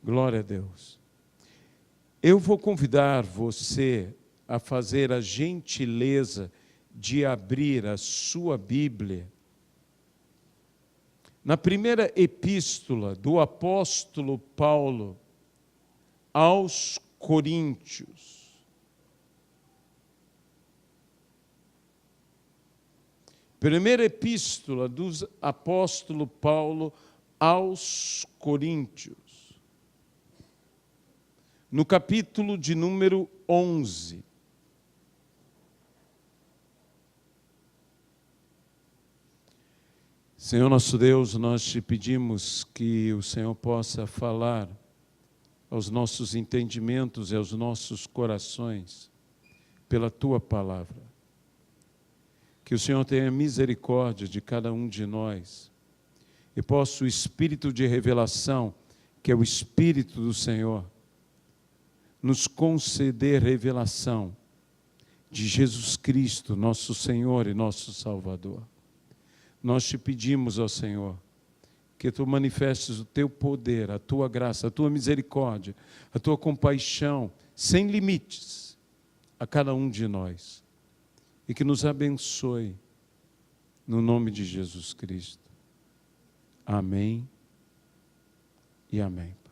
Glória a Deus. Eu vou convidar você a fazer a gentileza de abrir a sua Bíblia na primeira epístola do apóstolo Paulo aos Coríntios. Primeira epístola do apóstolo Paulo aos Coríntios. No capítulo de número 11. Senhor nosso Deus, nós te pedimos que o Senhor possa falar aos nossos entendimentos e aos nossos corações pela Tua palavra. Que o Senhor tenha misericórdia de cada um de nós e possa o Espírito de revelação, que é o Espírito do Senhor, nos conceder revelação de Jesus Cristo, nosso Senhor e nosso Salvador. Nós te pedimos, ó Senhor, que Tu manifestes o Teu poder, a Tua graça, a Tua misericórdia, a Tua compaixão, sem limites, a cada um de nós. E que nos abençoe, no nome de Jesus Cristo. Amém e amém.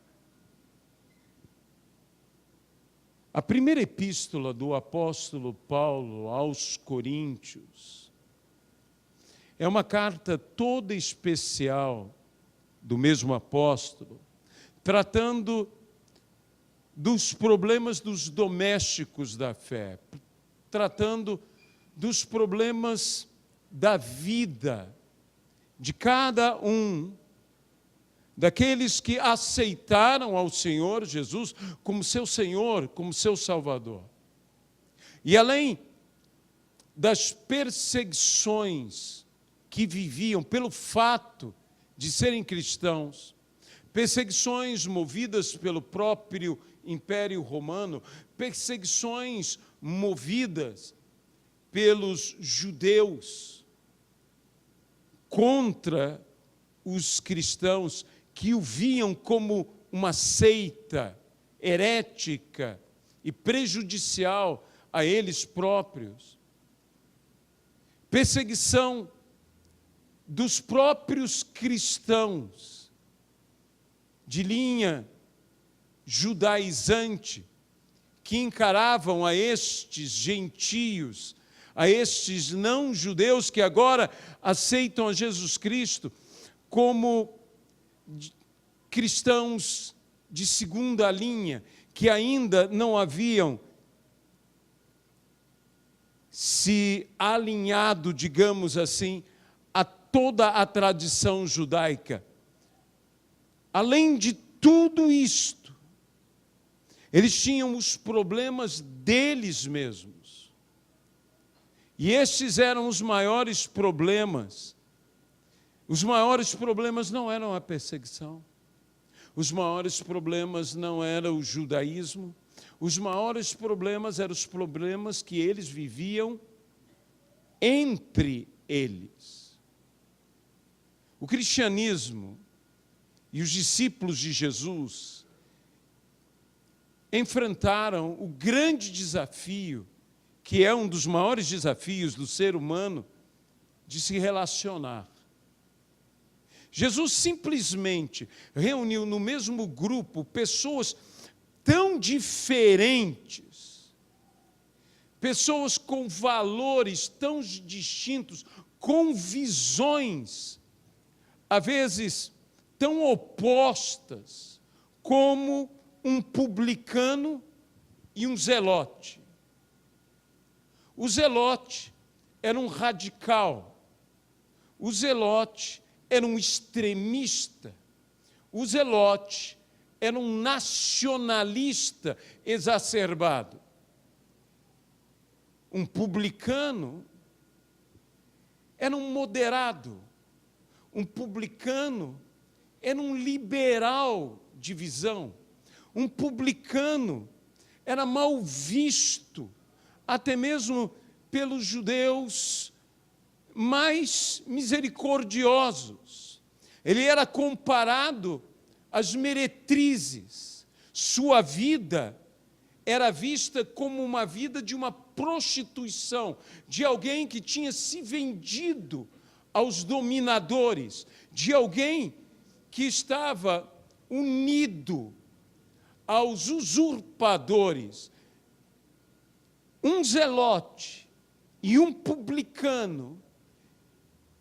A primeira epístola do apóstolo Paulo aos Coríntios é uma carta toda especial do mesmo apóstolo, tratando dos problemas dos domésticos da fé, tratando dos problemas da vida de cada um daqueles que aceitaram ao Senhor Jesus como seu Senhor, como seu Salvador. E além das perseguições que viviam pelo fato de serem cristãos, perseguições movidas pelo próprio Império Romano, perseguições movidas pelos judeus contra os cristãos que o viam como uma seita herética e prejudicial a eles próprios. Perseguição dos próprios cristãos de linha judaizante que encaravam a estes gentios, a estes não-judeus que agora aceitam a Jesus Cristo como cristãos de segunda linha, que ainda não haviam se alinhado, digamos assim, a toda a tradição judaica. Além de tudo isto, eles tinham os problemas deles mesmos. E estes eram os maiores problemas. Os maiores problemas não eram a perseguição. Os maiores problemas não era o judaísmo. Os maiores problemas eram os problemas que eles viviam entre eles. O cristianismo e os discípulos de Jesus enfrentaram o grande desafio, que é um dos maiores desafios do ser humano, de se relacionar. Jesus simplesmente reuniu no mesmo grupo pessoas tão diferentes, pessoas com valores tão distintos, com visões, às vezes, tão opostas, como um publicano e um zelote. O zelote era um radical, o zelote era um extremista, o zelote era um nacionalista exacerbado. Um publicano era um moderado, um publicano era um liberal de visão, um publicano era mal visto, até mesmo pelos judeus mais misericordiosos. Ele era comparado as meretrizes. Sua vida era vista como uma vida de uma prostituição, de alguém que tinha se vendido aos dominadores, de alguém que estava unido aos usurpadores. Um zelote e um publicano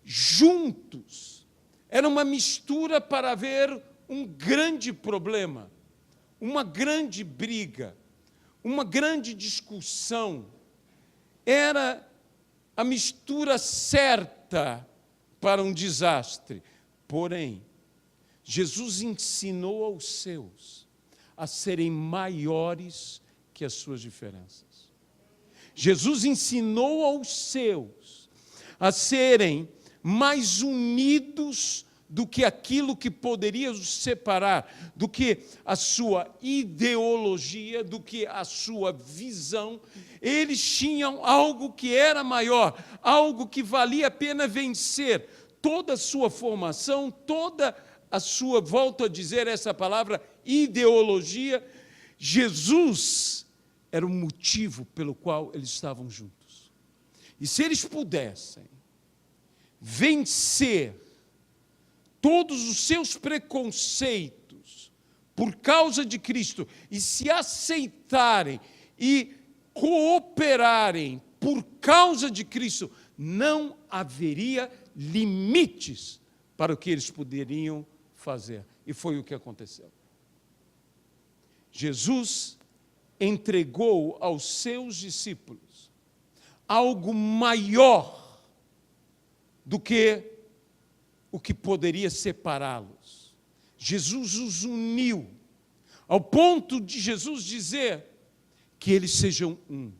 juntos era uma mistura para haver um grande problema, uma grande briga, uma grande discussão. Era a mistura certa para um desastre. Porém, Jesus ensinou aos seus a serem maiores que as suas diferenças. Jesus ensinou aos seus a serem mais unidos do que aquilo que poderia os separar, do que a sua ideologia, do que a sua visão. Eles tinham algo que era maior, algo que valia a pena vencer. Toda a sua formação, toda a sua, volto a dizer essa palavra, ideologia, Jesus era o motivo pelo qual eles estavam juntos. E se eles pudessem vencer todos os seus preconceitos por causa de Cristo e se aceitarem e cooperarem por causa de Cristo, não haveria limites para o que eles poderiam fazer. E foi o que aconteceu. Jesus entregou aos seus discípulos algo maior do que o que poderia separá-los. Jesus os uniu, ao ponto de Jesus dizer que eles sejam um.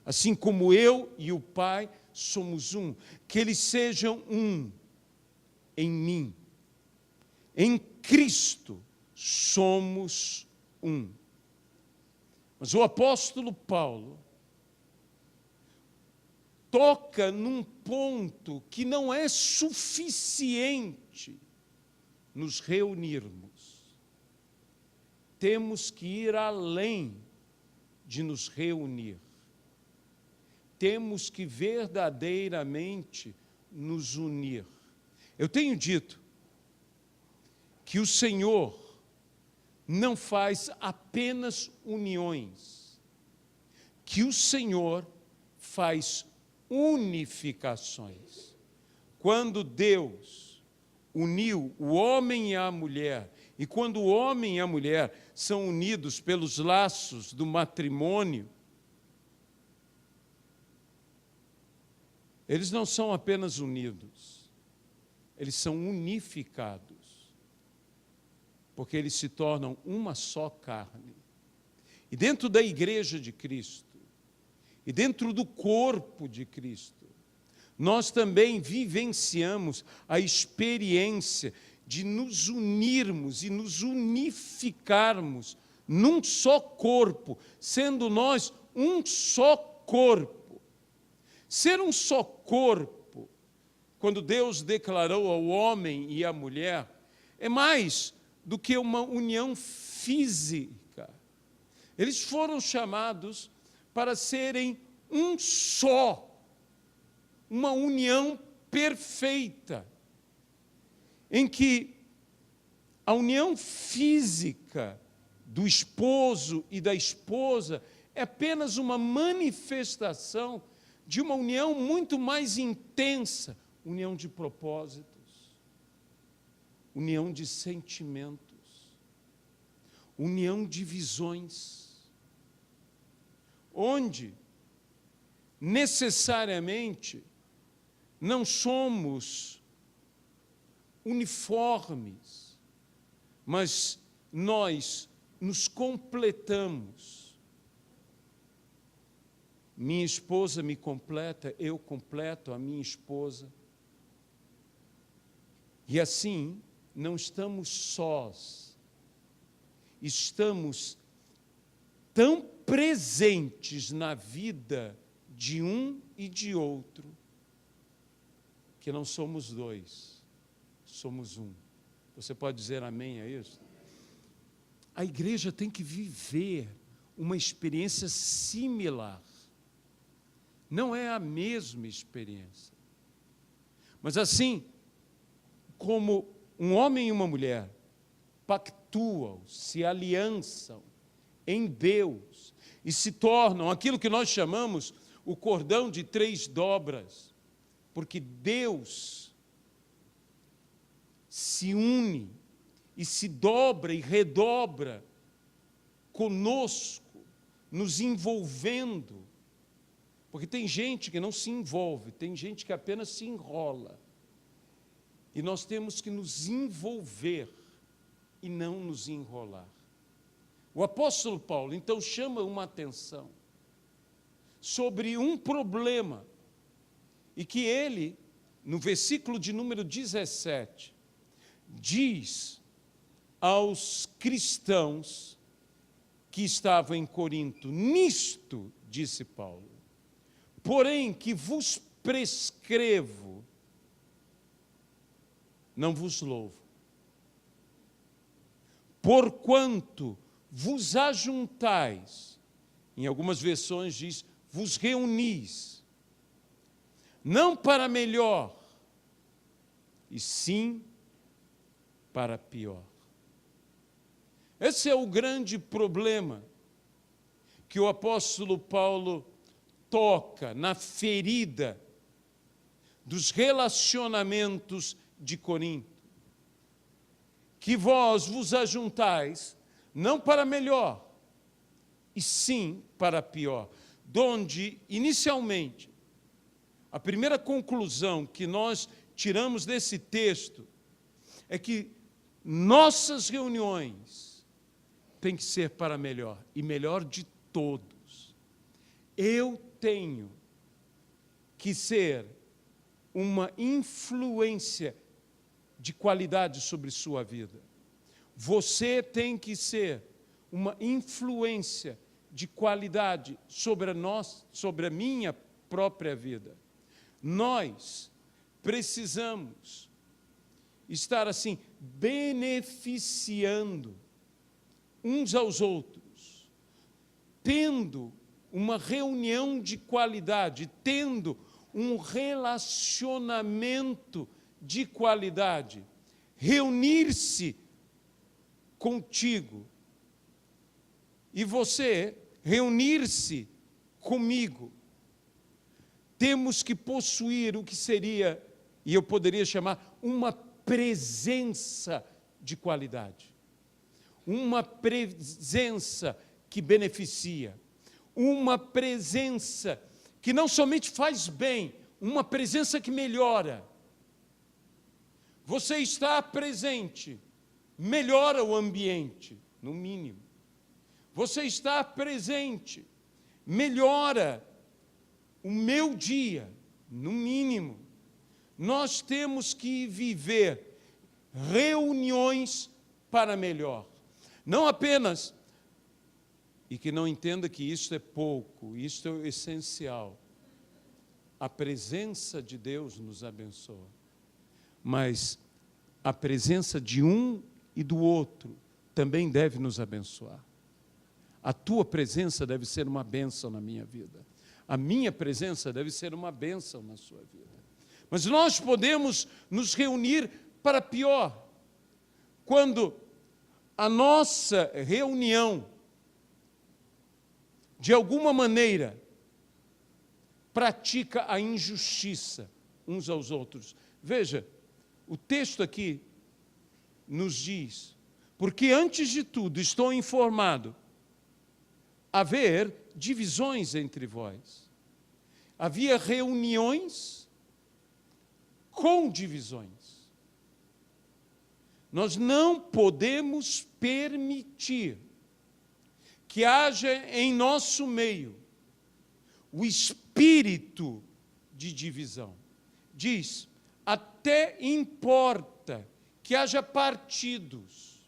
Assim como eu e o Pai somos um, que eles sejam um em mim. Em Cristo somos um. Mas o apóstolo Paulo toca num ponto que não é suficiente nos reunirmos. Temos que ir além de nos reunir. Temos que verdadeiramente nos unir. Eu tenho dito que o Senhor não faz apenas uniões, que o Senhor faz unificações. Quando Deus uniu o homem e a mulher, e quando o homem e a mulher são unidos pelos laços do matrimônio, eles não são apenas unidos, eles são unificados, porque eles se tornam uma só carne. E dentro da igreja de Cristo, e dentro do corpo de Cristo, nós também vivenciamos a experiência de nos unirmos e nos unificarmos num só corpo, sendo nós um só corpo. Ser um só corpo, quando Deus declarou ao homem e à mulher, é mais do que uma união física. Eles foram chamados para serem um só, uma união perfeita, em que a união física do esposo e da esposa é apenas uma manifestação de uma união muito mais intensa, união de propósitos, união de sentimentos, união de visões, onde necessariamente não somos uniformes, mas nós nos completamos. Minha esposa me completa, eu completo a minha esposa. E assim, não estamos sós, estamos tão presentes na vida de um e de outro, que não somos dois, somos um. Você pode dizer amém a isso? A igreja tem que viver uma experiência similar. Não é a mesma experiência. Mas assim como um homem e uma mulher pactuam, se aliançam em Deus e se tornam aquilo que nós chamamos o cordão de 3 dobras, porque Deus se une e se dobra e redobra conosco, nos envolvendo. Porque tem gente que não se envolve, tem gente que apenas se enrola. E nós temos que nos envolver e não nos enrolar. O apóstolo Paulo, então, chama uma atenção sobre um problema, e que ele, no versículo de número 17, diz aos cristãos que estavam em Corinto: nisto, disse Paulo, porém que vos prescrevo, não vos louvo, porquanto vos ajuntais, em algumas versões diz, vos reunis, não para melhor, e sim para pior. Esse é o grande problema que o apóstolo Paulo toca na ferida dos relacionamentos de Corinto. Que vós vos ajuntais, não para melhor, e sim para pior. Donde, inicialmente, a primeira conclusão que nós tiramos desse texto é que nossas reuniões têm que ser para melhor, e melhor de todos. Eu tenho que ser uma influência de qualidade sobre sua vida. Você tem que ser uma influência de qualidade sobre a minha própria vida. Nós precisamos estar assim, beneficiando uns aos outros, tendo uma reunião de qualidade, tendo um relacionamento de qualidade, reunir-se contigo e você reunir-se comigo. Temos que possuir o que seria, e eu poderia chamar, uma presença de qualidade. Uma presença que beneficia. Uma presença que não somente faz bem, uma presença que melhora. Você está presente, melhora o ambiente, no mínimo. Você está presente, melhora o meu dia, no mínimo. Nós temos que viver reuniões para melhor. Não apenas, e que não entenda que isso é pouco, isso é essencial. A presença de Deus nos abençoa, mas a presença de um e do outro também deve nos abençoar. A tua presença deve ser uma bênção na minha vida. A minha presença deve ser uma bênção na sua vida. Mas nós podemos nos reunir para pior, quando a nossa reunião, de alguma maneira, pratica a injustiça uns aos outros. Veja, o texto aqui nos diz, porque antes de tudo estou informado, haver divisões entre vós. Havia reuniões com divisões. Nós não podemos permitir que haja em nosso meio o espírito de divisão. Diz, até importa que haja partidos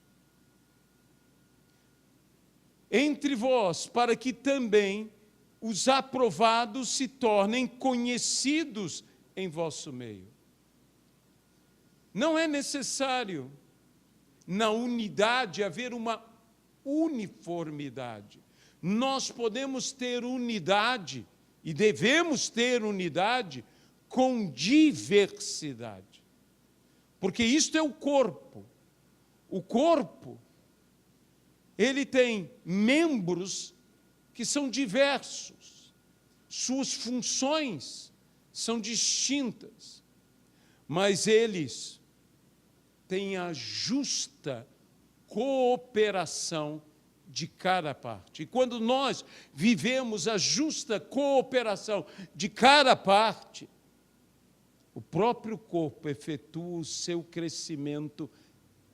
entre vós, para que também os aprovados se tornem conhecidos em vosso meio. Não é necessário na unidade haver uma uniformidade. Nós podemos ter unidade e devemos ter unidade com diversidade. Porque isto é o corpo. O corpo, ele tem membros que são diversos. Suas funções são distintas. Mas eles têm a justa cooperação de cada parte. E quando nós vivemos a justa cooperação de cada parte, o próprio corpo efetua o seu crescimento.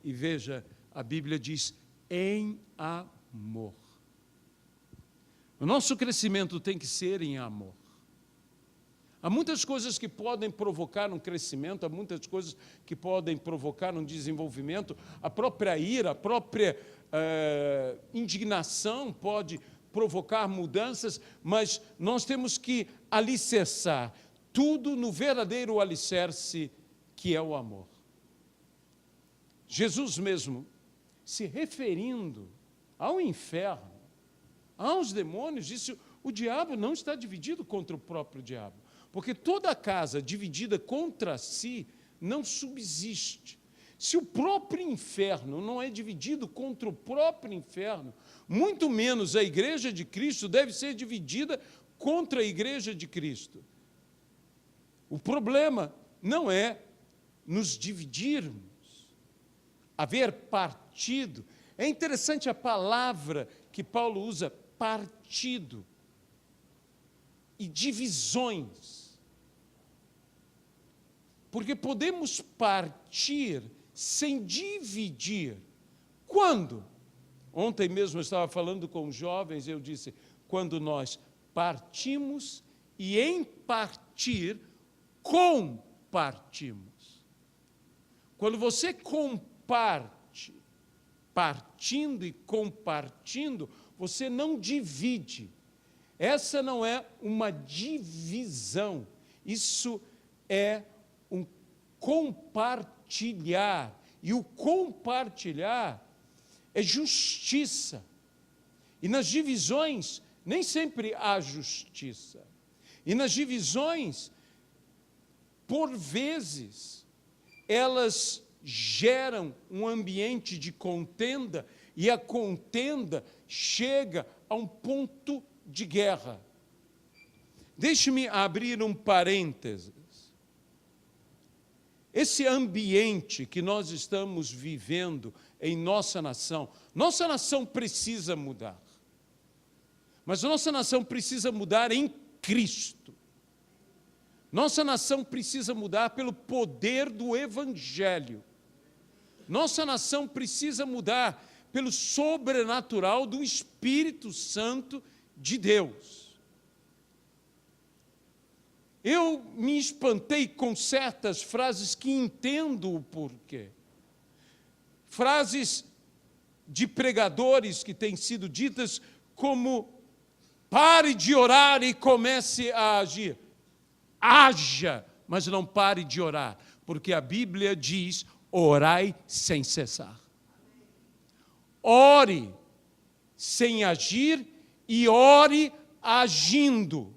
E veja, a Bíblia diz, em amor. O nosso crescimento tem que ser em amor. Há muitas coisas que podem provocar um crescimento, há muitas coisas que podem provocar um desenvolvimento. A própria ira, a própria indignação pode provocar mudanças, mas nós temos que alicerçar tudo no verdadeiro alicerce, que é o amor. Jesus mesmo, se referindo ao inferno, aos demônios, disse, o diabo não está dividido contra o próprio diabo, porque toda casa dividida contra si não subsiste. Se o próprio inferno não é dividido contra o próprio inferno, muito menos a igreja de Cristo deve ser dividida contra a igreja de Cristo. O problema não é nos dividirmos, haver partido. É interessante a palavra que Paulo usa, partido e divisões. Porque podemos partir sem dividir. Quando? Ontem mesmo eu estava falando com os jovens, eu disse, quando nós partimos e em partir, compartimos. Quando você comparte, partindo e compartindo, você não divide. Essa não é uma divisão, isso é um compartilhar. E o compartilhar é justiça. E nas divisões, nem sempre há justiça. E nas divisões, por vezes, elas geram um ambiente de contenda, e a contenda chega a um ponto de guerra. Deixe-me abrir um parênteses. Esse ambiente que nós estamos vivendo em nossa nação precisa mudar. Mas nossa nação precisa mudar em Cristo. Nossa nação precisa mudar pelo poder do Evangelho. Nossa nação precisa mudar pelo sobrenatural do Espírito Santo de Deus. Eu me espantei com certas frases que entendo o porquê. Frases de pregadores que têm sido ditas como: pare de orar e comece a agir. Haja, mas não pare de orar, porque a Bíblia diz, orai sem cessar. Ore sem agir e ore agindo.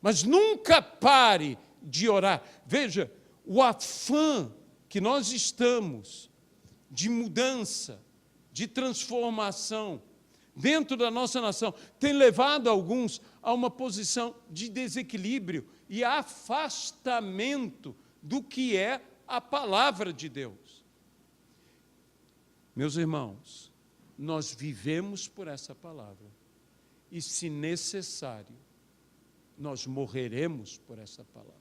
Mas nunca pare de orar. Veja, o afã que nós estamos de mudança, de transformação dentro da nossa nação, tem levado alguns a uma posição de desequilíbrio e afastamento do que é a palavra de Deus. Meus irmãos, nós vivemos por essa palavra e, se necessário, nós morreremos por essa palavra.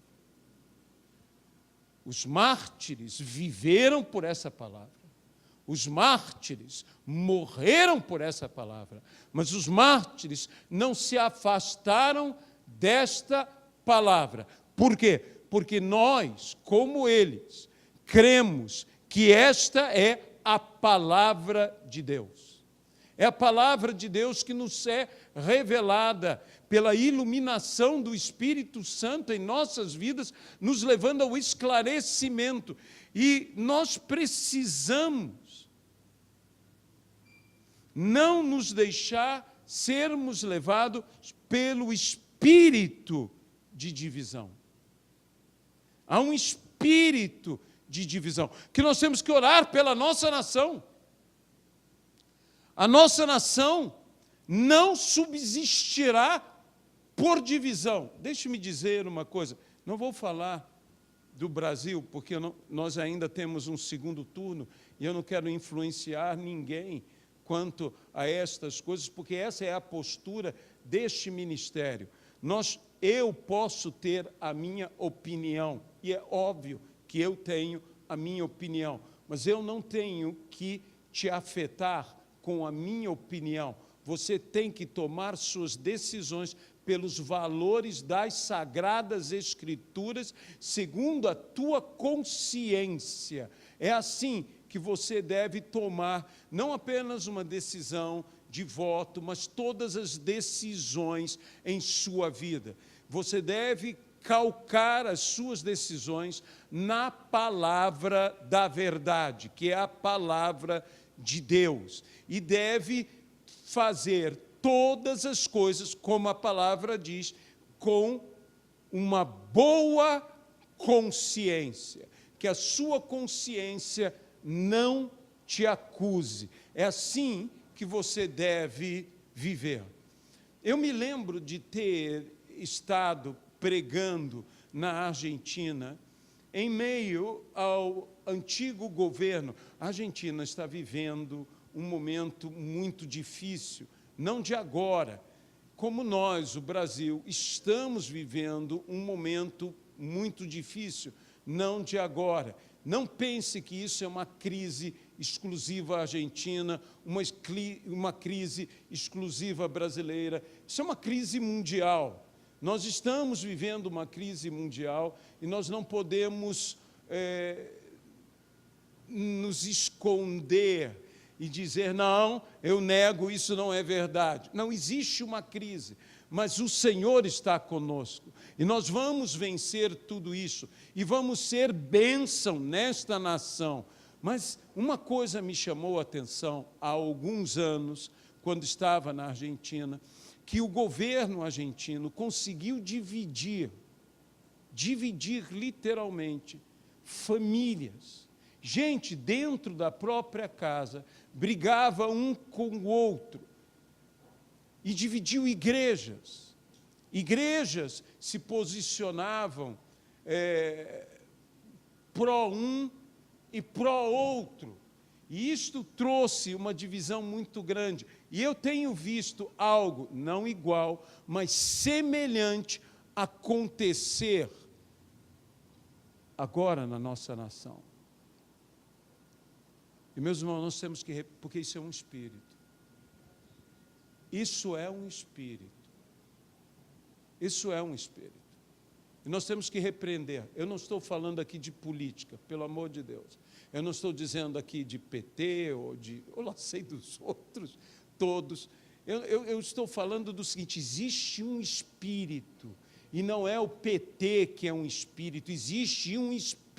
Os mártires viveram por essa palavra. Os mártires morreram por essa palavra. Mas os mártires não se afastaram desta palavra. Por quê? Porque nós, como eles, cremos que esta é a palavra de Deus. É a palavra de Deus que nos é revelada pela iluminação do Espírito Santo em nossas vidas, nos levando ao esclarecimento. E nós precisamos não nos deixar sermos levados pelo espírito de divisão. Há um espírito de divisão, que nós temos que orar pela nossa nação. A nossa nação não subsistirá por divisão. Deixe-me dizer uma coisa, não vou falar do Brasil, porque nós ainda temos um segundo turno, e eu não quero influenciar ninguém quanto a estas coisas, porque essa é a postura deste ministério. Eu posso ter a minha opinião, e é óbvio que eu tenho a minha opinião, mas eu não tenho que te afetar com a minha opinião. Você tem que tomar suas decisões pelos valores das Sagradas Escrituras, segundo a tua consciência. É assim que você deve tomar, não apenas uma decisão de voto, mas todas as decisões em sua vida. Você deve calcar as suas decisões na palavra da verdade, que é a palavra de Deus, e deve fazer todas as coisas, como a palavra diz, com uma boa consciência, que a sua consciência não te acuse. É assim que você deve viver. Eu me lembro de ter estado pregando na Argentina, em meio ao antigo governo. A Argentina está vivendo um momento muito difícil, não de agora, como nós, o Brasil, estamos vivendo um momento muito difícil, não de agora. Não pense que isso é uma crise exclusiva argentina, uma crise exclusiva brasileira. Isso é uma crise mundial. Nós estamos vivendo uma crise mundial e nós não podemos nos esconder e dizer, não, eu nego, isso não é verdade. Não existe uma crise, mas o Senhor está conosco. E nós vamos vencer tudo isso e vamos ser bênção nesta nação. Mas uma coisa me chamou a atenção há alguns anos, quando estava na Argentina, que o governo argentino conseguiu dividir literalmente famílias. Gente dentro da própria casa brigava um com o outro e dividiu igrejas. Igrejas se posicionavam pró um e pró outro. E isto trouxe uma divisão muito grande. E eu tenho visto algo, não igual, mas semelhante, acontecer agora na nossa nação. E, meus irmãos, nós temos que... Porque isso é um espírito. Isso é um espírito. Isso é um espírito. E nós temos que repreender. Eu não estou falando aqui de política, pelo amor de Deus. Eu não estou dizendo aqui de PT ou eu não sei dos outros, todos. Eu estou falando do seguinte, existe um espírito, e não é o PT que é um espírito, existe um espírito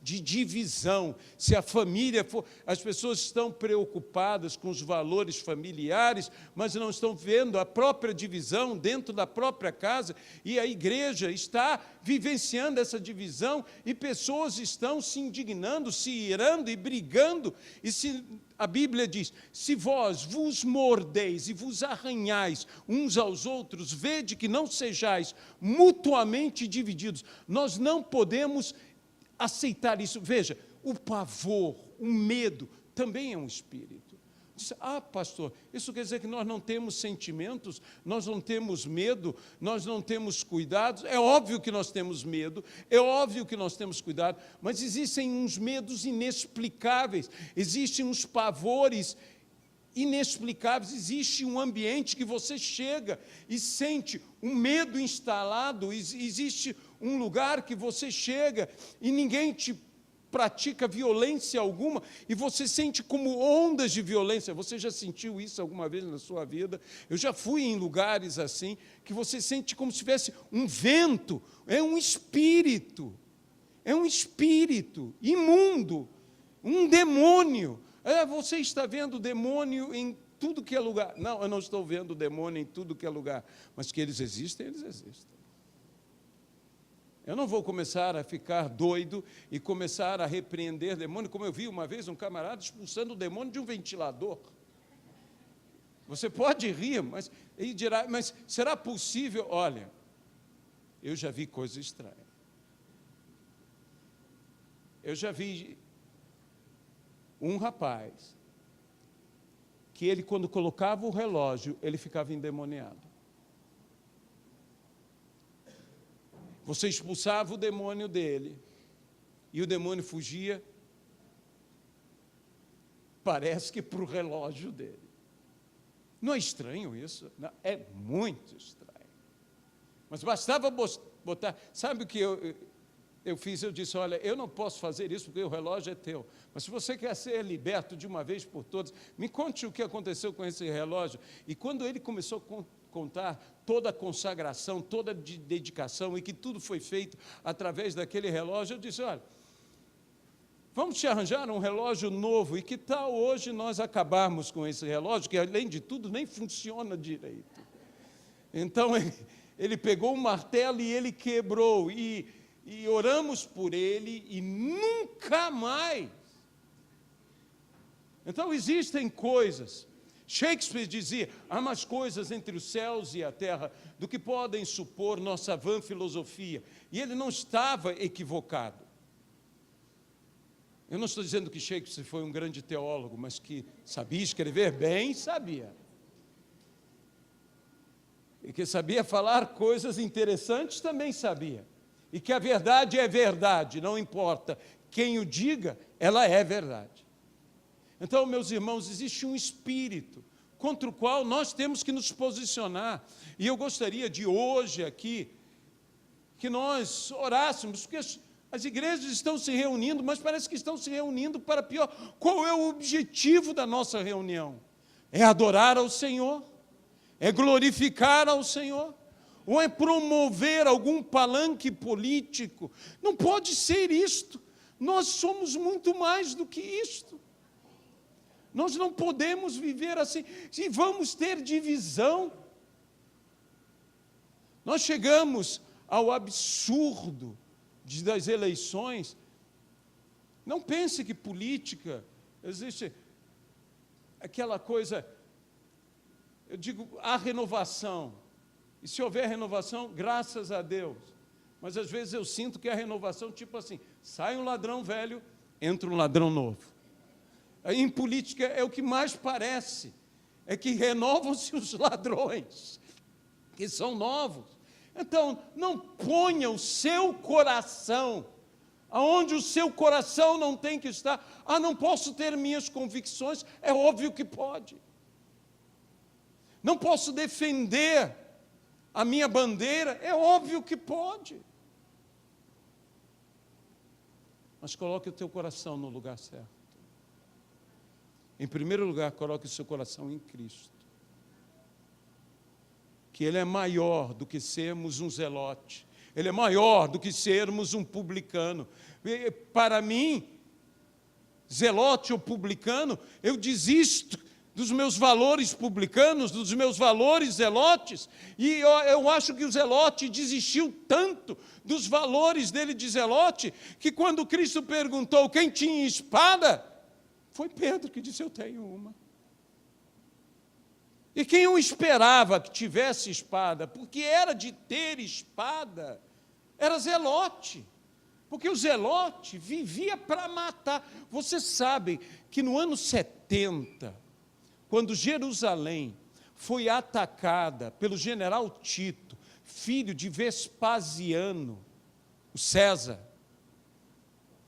de divisão. Se a família for... As pessoas estão preocupadas com os valores familiares, mas não estão vendo a própria divisão dentro da própria casa, e a igreja está vivenciando essa divisão, e pessoas estão se indignando, se irando e brigando, e a Bíblia diz, se vós vos mordeis e vos arranhais uns aos outros, vede que não sejais mutuamente divididos. Nós não podemos aceitar isso. Veja, o pavor, o medo, também é um espírito. Diz, pastor, isso quer dizer que nós não temos sentimentos, nós não temos medo, nós não temos cuidados. É óbvio que nós temos medo, é óbvio que nós temos cuidado, mas existem uns medos inexplicáveis, existem uns pavores inexplicáveis, existe um ambiente que você chega e sente um medo instalado, existe um lugar que você chega e ninguém te pratica violência alguma, e você sente como ondas de violência. Você já sentiu isso alguma vez na sua vida? Eu já fui em lugares assim, que você sente como se tivesse um vento, é um espírito imundo, um demônio. Você está vendo demônio em tudo que é lugar. Não, eu não estou vendo demônio em tudo que é lugar. Mas que eles existem, eles existem. Eu não vou começar a ficar doido e começar a repreender demônio, como eu vi uma vez um camarada expulsando o demônio de um ventilador. Você pode rir, mas ele dirá, mas será possível? Olha, eu já vi coisa estranha. Eu já vi um rapaz que ele, quando colocava o relógio, ele ficava endemoniado. Você expulsava o demônio dele e o demônio fugia, parece que para o relógio dele. Não é estranho isso? Não, é muito estranho. Mas bastava botar... Sabe o que eu fiz? Eu disse, olha, eu não posso fazer isso porque o relógio é teu. Mas se você quer ser liberto de uma vez por todas, me conte o que aconteceu com esse relógio. E quando ele começou a contar toda a consagração, toda a dedicação e que tudo foi feito através daquele relógio, eu disse, olha, vamos te arranjar um relógio novo, e que tal hoje nós acabarmos com esse relógio, que além de tudo nem funciona direito. Então ele pegou um martelo e ele quebrou, e oramos por ele e nunca mais. Então existem coisas. Shakespeare dizia, há mais coisas entre os céus e a terra do que podem supor nossa vã filosofia. E ele não estava equivocado. Eu não estou dizendo que Shakespeare foi um grande teólogo, mas que sabia escrever bem, sabia. E que sabia falar coisas interessantes, também sabia. E que a verdade é verdade, não importa quem o diga, ela é verdade. Então, meus irmãos, existe um espírito contra o qual nós temos que nos posicionar. E eu gostaria de hoje aqui, que nós orássemos, porque as igrejas estão se reunindo, mas parece que estão se reunindo para pior. Qual é o objetivo da nossa reunião? É adorar ao Senhor? É glorificar ao Senhor? Ou é promover algum palanque político? Não pode ser isto. Nós somos muito mais do que isto. Nós não podemos viver assim, e vamos ter divisão. Nós chegamos ao absurdo das eleições. Não pense que política, existe aquela coisa, eu digo, há renovação. E se houver renovação, graças a Deus. Mas às vezes eu sinto que a renovação, tipo assim, sai um ladrão velho, entra um ladrão novo. Em política é o que mais parece, é que renovam-se os ladrões, que são novos. Então, não ponha o seu coração aonde o seu coração não tem que estar. Não posso ter minhas convicções, é óbvio que pode. Não posso defender a minha bandeira, é óbvio que pode. Mas coloque o teu coração no lugar certo. Em primeiro lugar, coloque o seu coração em Cristo. Que Ele é maior do que sermos um zelote. Ele é maior do que sermos um publicano. Para mim, zelote ou publicano, eu desisto dos meus valores publicanos, dos meus valores zelotes, e eu acho que o zelote desistiu tanto dos valores dele de zelote, que quando Cristo perguntou quem tinha espada, foi Pedro que disse, eu tenho uma. E quem eu esperava que tivesse espada, porque era de ter espada, era zelote. Porque o zelote vivia para matar. Vocês sabem que no ano 70, quando Jerusalém foi atacada pelo general Tito, filho de Vespasiano, o César,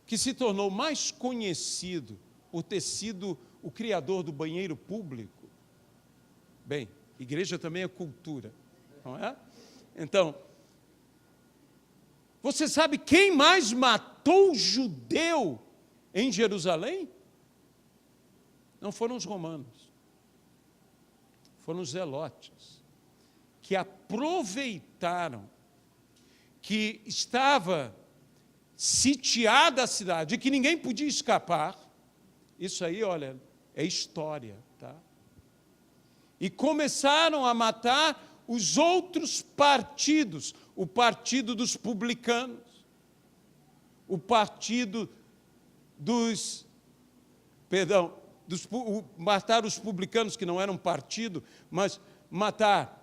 que se tornou mais conhecido por ter sido o criador do banheiro público. Bem, igreja também é cultura, não é? Então, você sabe quem mais matou judeu em Jerusalém? Não foram os romanos, foram os zelotes, que aproveitaram que estava sitiada a cidade, que ninguém podia escapar, Isso aí, olha, é história, tá? E começaram a matar os outros partidos, o partido dos publicanos, o partido dos... Perdão, matar os publicanos, que não eram partido, mas matar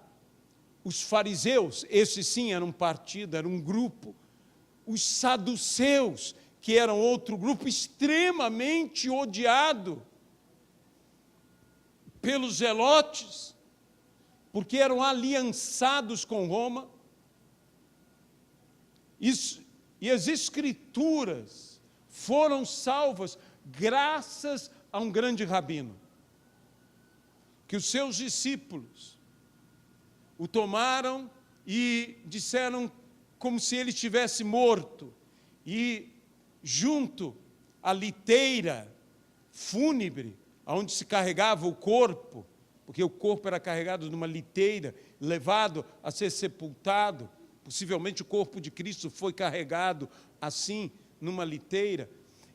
os fariseus, esse sim era um partido, era um grupo, os saduceus, que eram outro grupo extremamente odiado pelos zelotes, porque eram aliançados com Roma. E as Escrituras foram salvas graças a um grande rabino, que os seus discípulos o tomaram e disseram como se ele estivesse morto, e junto à liteira fúnebre, onde se carregava o corpo, porque o corpo era carregado numa liteira, levado a ser sepultado, possivelmente o corpo de Cristo foi carregado assim, numa liteira,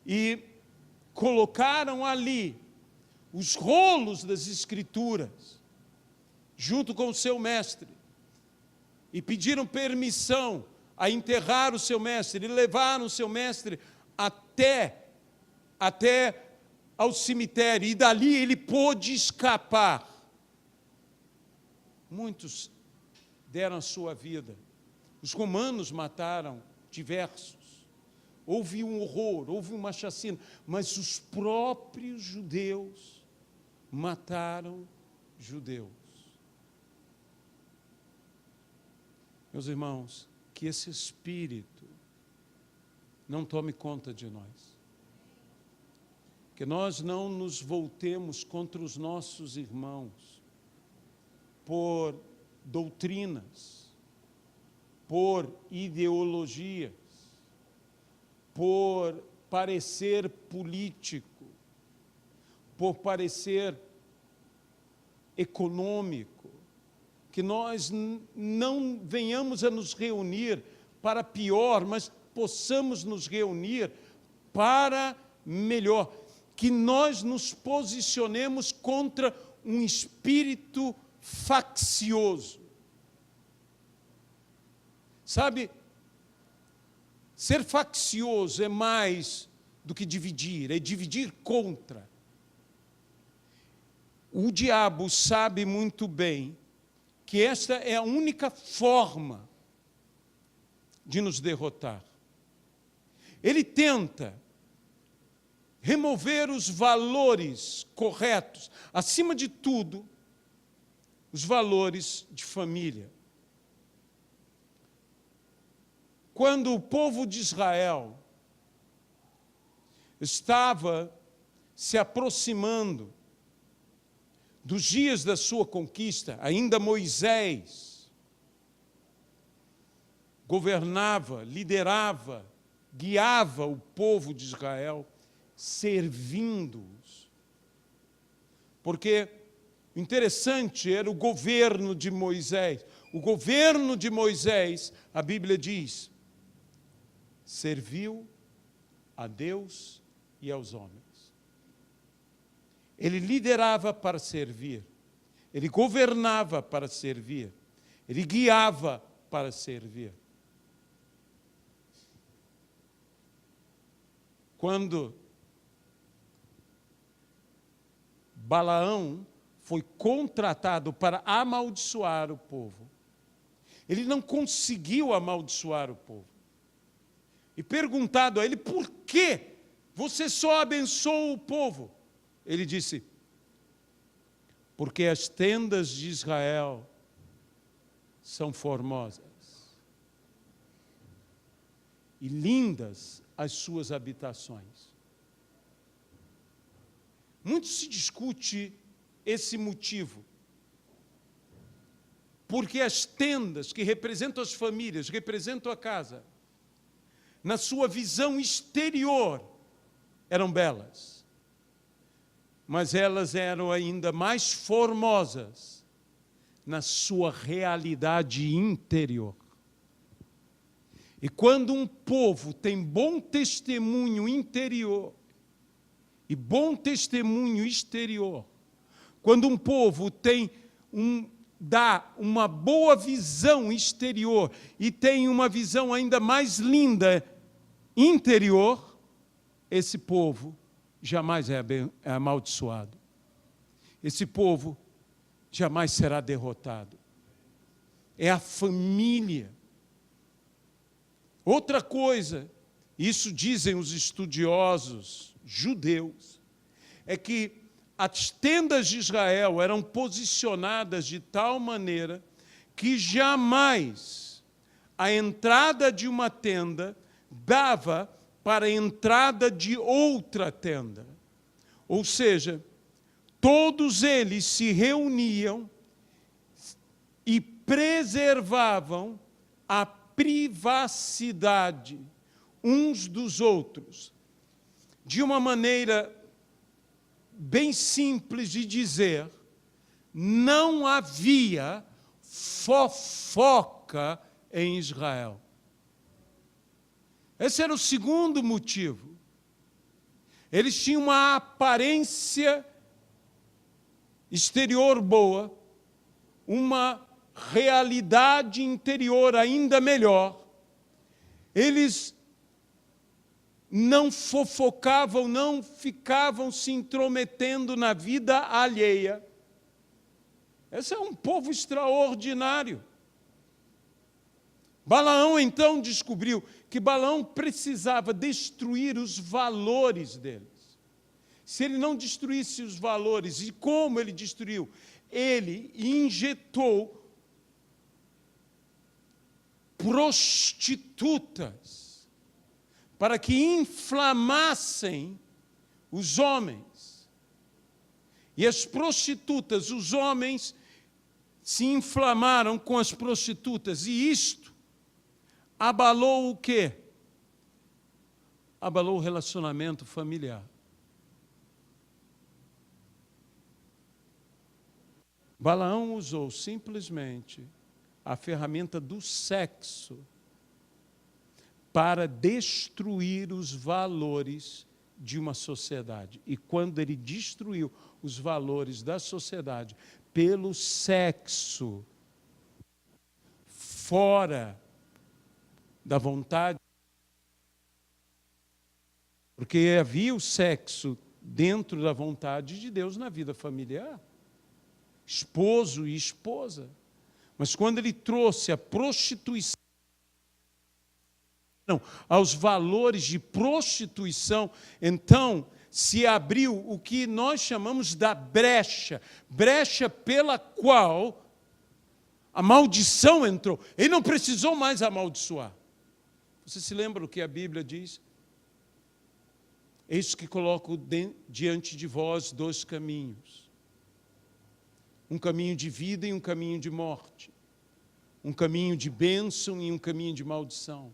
e colocaram ali os rolos das Escrituras, junto com o seu mestre, e pediram permissão a enterrar o seu mestre, e levaram o seu mestre até ao cemitério, e dali ele pôde escapar. Muitos deram a sua vida. Os romanos mataram diversos. Houve um horror, houve uma chacina, mas os próprios judeus mataram judeus. Meus irmãos, que esse espírito não tome conta de nós. Que nós não nos voltemos contra os nossos irmãos por doutrinas, por ideologias, por parecer político, por parecer econômico, que nós não venhamos a nos reunir para pior, mas possamos nos reunir para melhor, que nós nos posicionemos contra um espírito faccioso. Sabe, ser faccioso é mais do que dividir, é dividir contra. O diabo sabe muito bem que esta é a única forma de nos derrotar. Ele tenta remover os valores corretos, acima de tudo, os valores de família. Quando o povo de Israel estava se aproximando dos dias da sua conquista, ainda Moisés governava, liderava, guiava o povo de Israel, servindo-os. Porque o interessante era o governo de Moisés. O governo de Moisés, a Bíblia diz, serviu a Deus e aos homens. Ele liderava para servir, ele governava para servir, ele guiava para servir. Quando Balaão foi contratado para amaldiçoar o povo, ele não conseguiu amaldiçoar o povo. E perguntado a ele, por que você só abençoa o povo? Ele disse, porque as tendas de Israel são formosas e lindas as suas habitações. Muito se discute esse motivo, porque as tendas que representam as famílias, representam a casa, na sua visão exterior, eram belas. Mas elas eram ainda mais formosas na sua realidade interior. E quando um povo tem bom testemunho interior e bom testemunho exterior, quando um povo dá uma boa visão exterior e tem uma visão ainda mais linda interior, esse povo jamais é amaldiçoado. Esse povo jamais será derrotado. É a família. Outra coisa, isso dizem os estudiosos judeus, é que as tendas de Israel eram posicionadas de tal maneira que jamais a entrada de uma tenda dava para a entrada de outra tenda. Ou seja, todos eles se reuniam e preservavam a privacidade uns dos outros, de uma maneira bem simples de dizer, não havia fofoca em Israel. Esse era o segundo motivo. Eles tinham uma aparência exterior boa, uma realidade interior ainda melhor. Eles não fofocavam, não ficavam se intrometendo na vida alheia. Esse é um povo extraordinário. Balaão então descobriu que Balaão precisava destruir os valores deles. Se ele não destruísse os valores, e como ele destruiu? Ele injetou prostitutas para que inflamassem os homens. E as prostitutas, os homens se inflamaram com as prostitutas. E isto abalou o quê? Abalou o relacionamento familiar. Balaão usou simplesmente a ferramenta do sexo para destruir os valores de uma sociedade. E quando ele destruiu os valores da sociedade pelo sexo, fora da vontade, porque havia o sexo dentro da vontade de Deus na vida familiar, esposo e esposa. Mas quando ele trouxe a prostituição aos valores de prostituição, então se abriu o que nós chamamos da brecha pela qual a maldição entrou. Ele não precisou mais amaldiçoar. Você se lembra o que a Bíblia diz? Eis que coloco diante de vós 2 caminhos. Um caminho de vida e um caminho de morte. Um caminho de bênção e um caminho de maldição.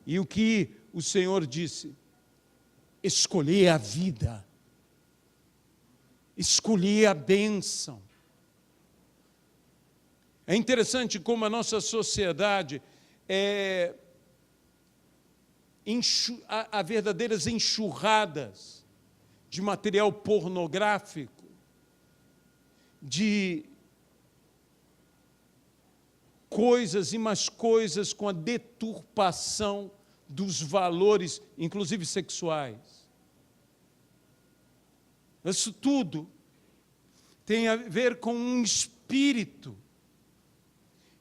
E o que o Senhor disse? Escolher a vida. Escolher a bênção. É interessante como a nossa sociedade há verdadeiras enxurradas de material pornográfico, de coisas e mais coisas com a deturpação dos valores, inclusive sexuais. Isso tudo tem a ver com um espírito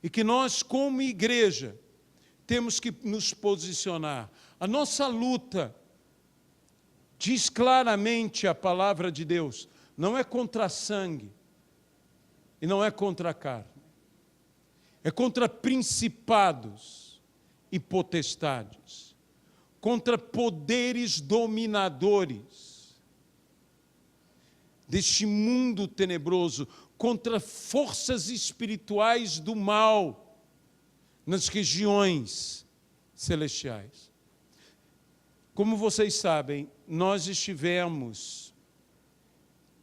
e que nós, como igreja, temos que nos posicionar. A nossa luta, diz claramente a palavra de Deus, não é contra sangue e não é contra a carne. É contra principados e potestades, contra poderes dominadores deste mundo tenebroso, contra forças espirituais do mal nas regiões celestiais. Como vocês sabem, nós estivemos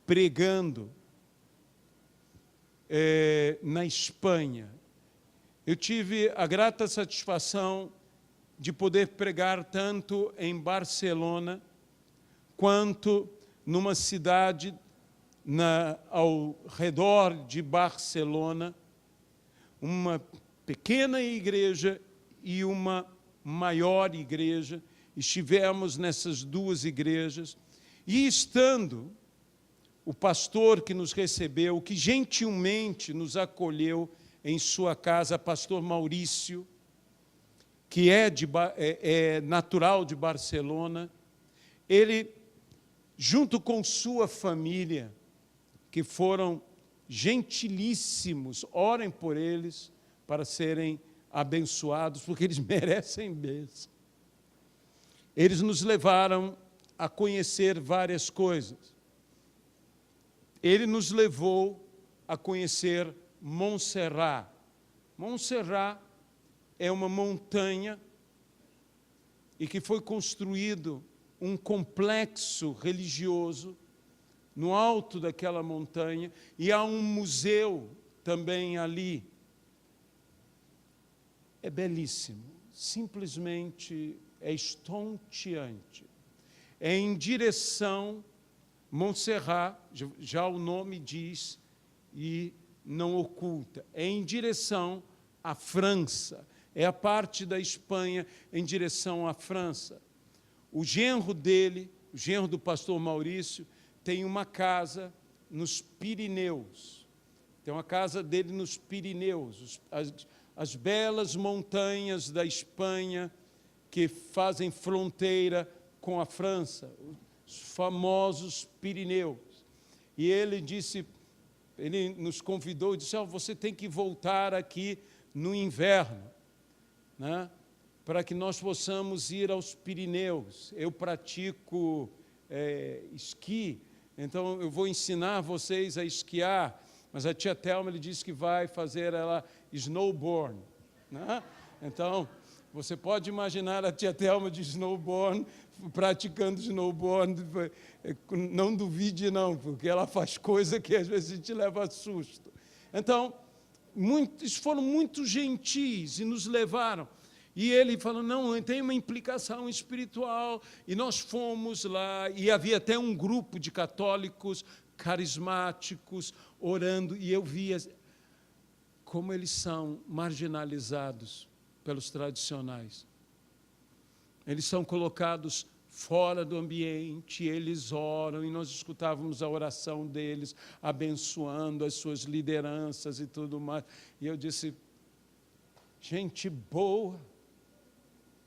pregando na Espanha. Eu tive a grata satisfação de poder pregar tanto em Barcelona quanto numa cidade ao redor de Barcelona, uma pequena igreja e uma maior igreja. Estivemos nessas duas igrejas, e estando o pastor que nos recebeu, que gentilmente nos acolheu em sua casa, pastor Maurício, que é natural de Barcelona, ele, junto com sua família, que foram gentilíssimos, orem por eles para serem abençoados, porque eles merecem bênção. Eles nos levaram a conhecer várias coisas. Ele nos levou a conhecer Montserrat. Montserrat é uma montanha e que foi construído um complexo religioso no alto daquela montanha, e há um museu também ali. É belíssimo, simplesmente é estonteante. É em direção, Montserrat, já o nome diz e não oculta, é em direção à França, é a parte da Espanha em direção à França. O genro dele, o genro do pastor Maurício, tem uma casa nos Pirineus. Tem uma casa dele nos Pirineus, as belas montanhas da Espanha que fazem fronteira com a França, os famosos Pirineus. E ele nos convidou e disse: você tem que voltar aqui no inverno, né, para que nós possamos ir aos Pirineus. Eu pratico esqui, então eu vou ensinar vocês a esquiar, mas a tia Thelma disse que vai fazer ela snowboard, né? Então, você pode imaginar a tia Thelma de snowboard, praticando snowboard, não duvide não, porque ela faz coisa que às vezes a gente leva susto. Então, eles foram muito gentis e nos levaram. E ele falou: não, tem uma implicação espiritual. E nós fomos lá, e havia até um grupo de católicos carismáticos orando, e eu via como eles são marginalizados pelos tradicionais. Eles são colocados fora do ambiente, eles oram, e nós escutávamos a oração deles, abençoando as suas lideranças e tudo mais. E eu disse: gente boa,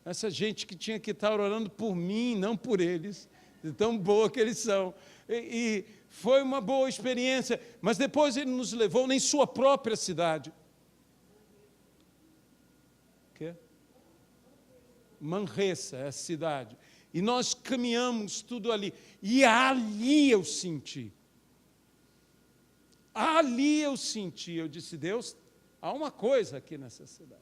essa gente que tinha que estar orando por mim, não por eles, de tão boa que eles são. E foi uma boa experiência, mas depois ele nos levou em sua própria cidade. Manresa é a cidade. E nós caminhamos tudo ali. E ali eu senti. Eu disse: Deus, há uma coisa aqui nessa cidade.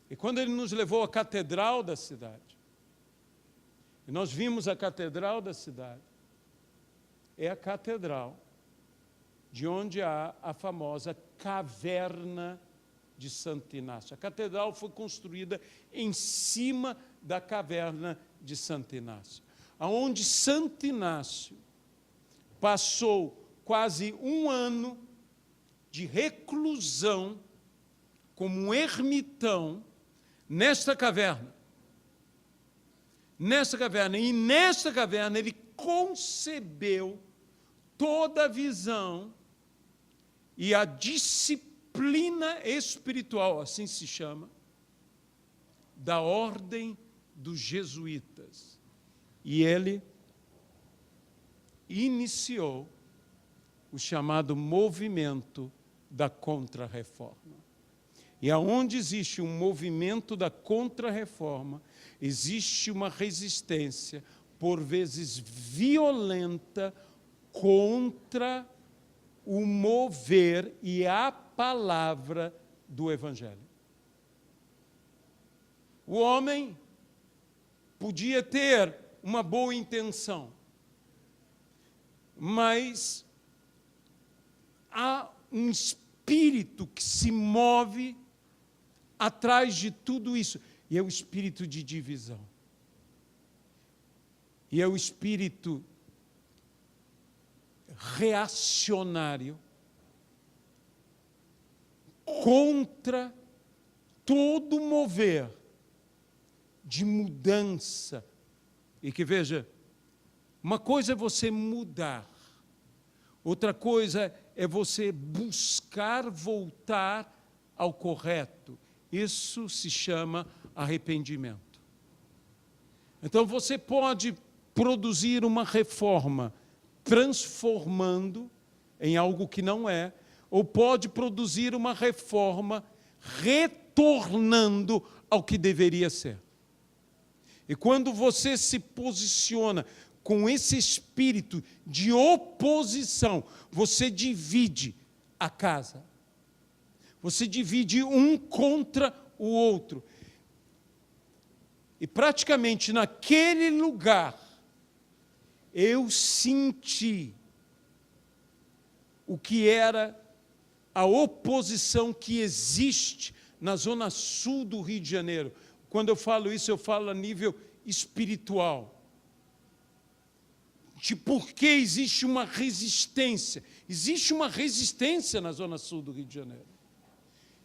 E quando ele nos levou à catedral da cidade, e nós vimos a catedral da cidade, é a catedral de onde há a famosa caverna de Santo Inácio. A catedral foi construída em cima da caverna de Santo Inácio, onde Santo Inácio passou quase um ano de reclusão como um ermitão nesta caverna. E nesta caverna ele concebeu toda a visão e a disciplina espiritual, assim se chama, da ordem dos jesuítas. E ele iniciou o chamado movimento da Contra-Reforma. E aonde existe um movimento da Contra-Reforma, existe uma resistência, por vezes violenta, contra o mover e a palavra do Evangelho. O homem podia ter uma boa intenção, mas há um espírito que se move atrás de tudo isso, e é o espírito de divisão. E é o espírito reacionário contra todo mover de mudança. E que veja, uma coisa é você mudar, outra coisa é você buscar voltar ao correto. Isso se chama arrependimento. Então você pode produzir uma reforma transformando em algo que não é, ou pode produzir uma reforma retornando ao que deveria ser. E quando você se posiciona com esse espírito de oposição, você divide a casa. Você divide um contra o outro. E praticamente naquele lugar, eu senti o que era a oposição que existe na zona sul do Rio de Janeiro. Quando eu falo isso, eu falo a nível espiritual. De por que existe uma resistência. Existe uma resistência na zona sul do Rio de Janeiro.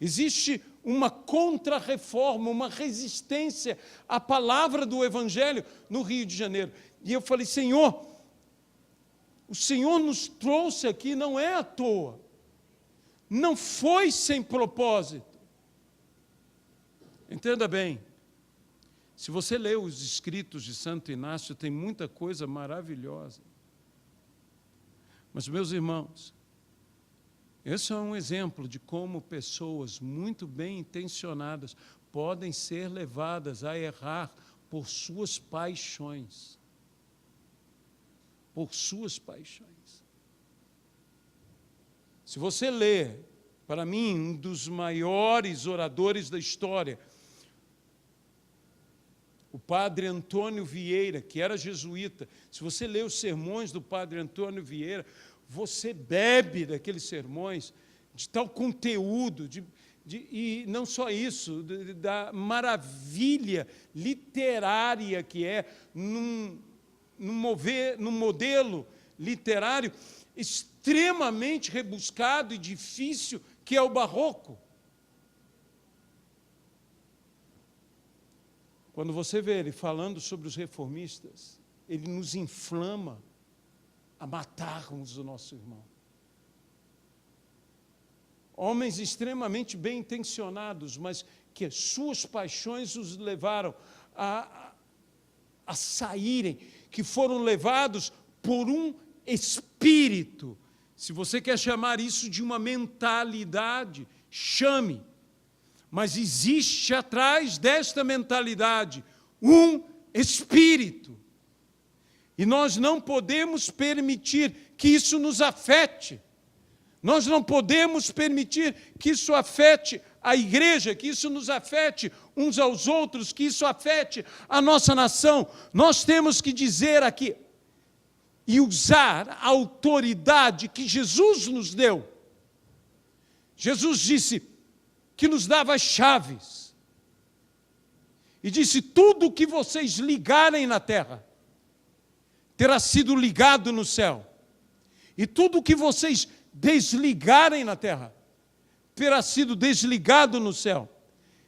Existe uma contra-reforma, uma resistência à palavra do Evangelho no Rio de Janeiro. E eu falei, Senhor, o Senhor nos trouxe aqui, não é à toa. Não foi sem propósito. Entenda bem, se você lê os escritos de Santo Inácio, tem muita coisa maravilhosa. Mas, meus irmãos, esse é um exemplo de como pessoas muito bem intencionadas podem ser levadas a errar por suas paixões. Por suas paixões. Se você lê, para mim, um dos maiores oradores da história, o padre Antônio Vieira, que era jesuíta, se você lê os sermões do padre Antônio Vieira, você bebe daqueles sermões, de tal conteúdo, e não só isso, da maravilha literária que é, num modelo literário extremamente rebuscado e difícil, que é o barroco. Quando você vê ele falando sobre os reformistas, ele nos inflama a matarmos o nosso irmão. Homens extremamente bem intencionados, mas que as suas paixões os levaram a saírem, que foram levados por um espírito. Se você quer chamar isso de uma mentalidade, chame. Mas existe atrás desta mentalidade um espírito. E nós não podemos permitir que isso nos afete. Nós não podemos permitir que isso afete a igreja, que isso nos afete uns aos outros, que isso afete a nossa nação. Nós temos que dizer aqui e usar a autoridade que Jesus nos deu. Jesus disse que nos dava as chaves. E disse, tudo o que vocês ligarem na terra terá sido ligado no céu. E tudo o que vocês desligarem na terra terá sido desligado no céu.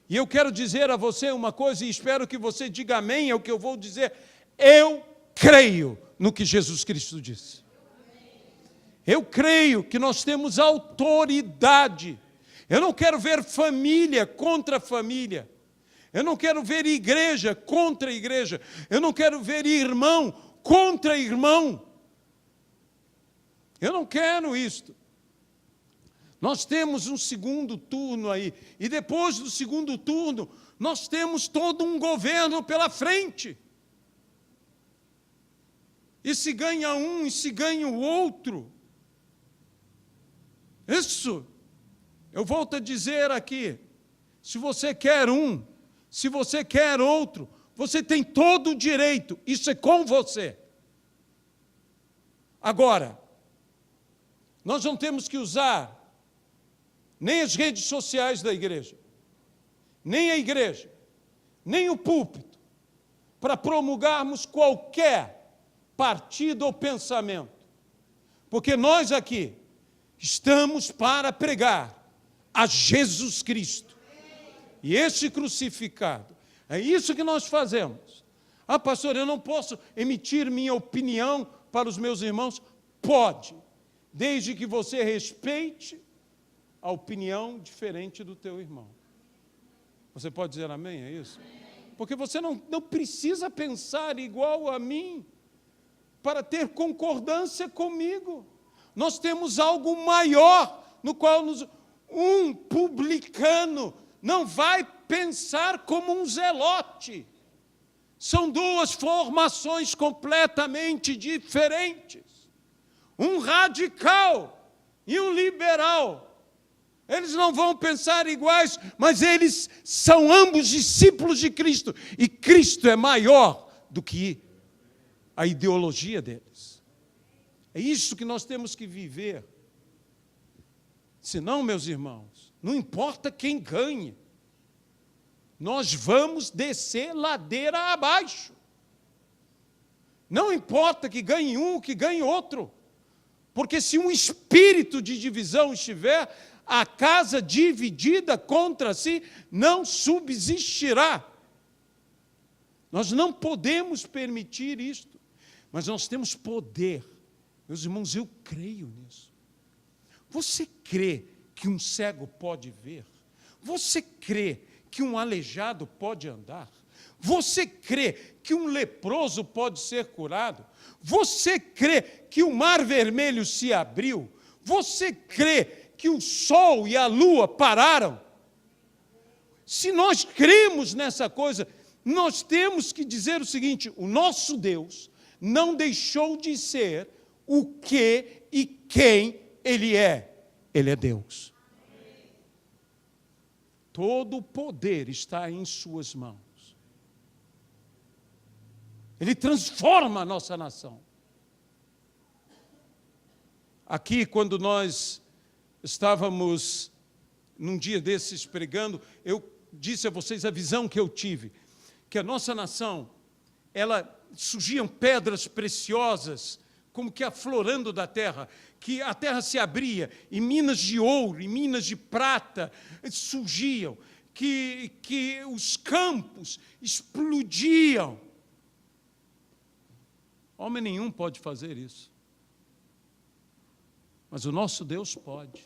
E eu quero dizer a você uma coisa, e espero que você diga amém ao que eu vou dizer. Eu creio no que Jesus Cristo disse. Eu creio que nós temos autoridade. Eu não quero ver família contra família. Eu não quero ver igreja contra igreja. Eu não quero ver irmão contra irmão. Eu não quero isto. Nós temos um segundo turno aí, e depois do segundo turno, nós temos todo um governo pela frente. E se ganha um, e se ganha o outro. Isso, eu volto a dizer aqui, se você quer um, se você quer outro, você tem todo o direito, isso é com você. Agora, nós não temos que usar nem as redes sociais da igreja, nem a igreja, nem o púlpito, para promulgarmos qualquer partido ou pensamento. Porque nós aqui estamos para pregar a Jesus Cristo. E esse crucificado. É isso que nós fazemos. Ah, pastor, eu não posso emitir minha opinião para os meus irmãos? Pode, desde que você respeite a opinião diferente do teu irmão. Você pode dizer amém, é isso? Porque você não precisa pensar igual a mim para ter concordância comigo. Nós temos algo maior, no qual um publicano não vai pensar como um zelote. São duas formações completamente diferentes. Um radical e um liberal. Eles não vão pensar iguais, mas eles são ambos discípulos de Cristo. E Cristo é maior do que a ideologia deles. É isso que nós temos que viver. Senão, meus irmãos, não importa quem ganhe, nós vamos descer ladeira abaixo. Não importa que ganhe um, que ganhe outro. Porque se um espírito de divisão estiver, a casa dividida contra si não subsistirá. Nós não podemos permitir isto, mas nós temos poder. Meus irmãos, eu creio nisso. Você crê que um cego pode ver? Você crê que um aleijado pode andar? Você crê que um leproso pode ser curado? Você crê que o mar vermelho se abriu? Você crê que o sol e a lua pararam? Se nós cremos nessa coisa, nós temos que dizer o seguinte: o nosso Deus não deixou de ser o que e quem Ele é. Ele é Deus. Todo o poder está em suas mãos. Ele transforma a nossa nação. Aqui, quando nós estávamos, num dia desses, pregando, eu disse a vocês a visão que eu tive, que a nossa nação, surgiam pedras preciosas, como que aflorando da terra, que a terra se abria, e minas de ouro, e minas de prata surgiam, que os campos explodiam. Homem nenhum pode fazer isso. Mas o nosso Deus pode.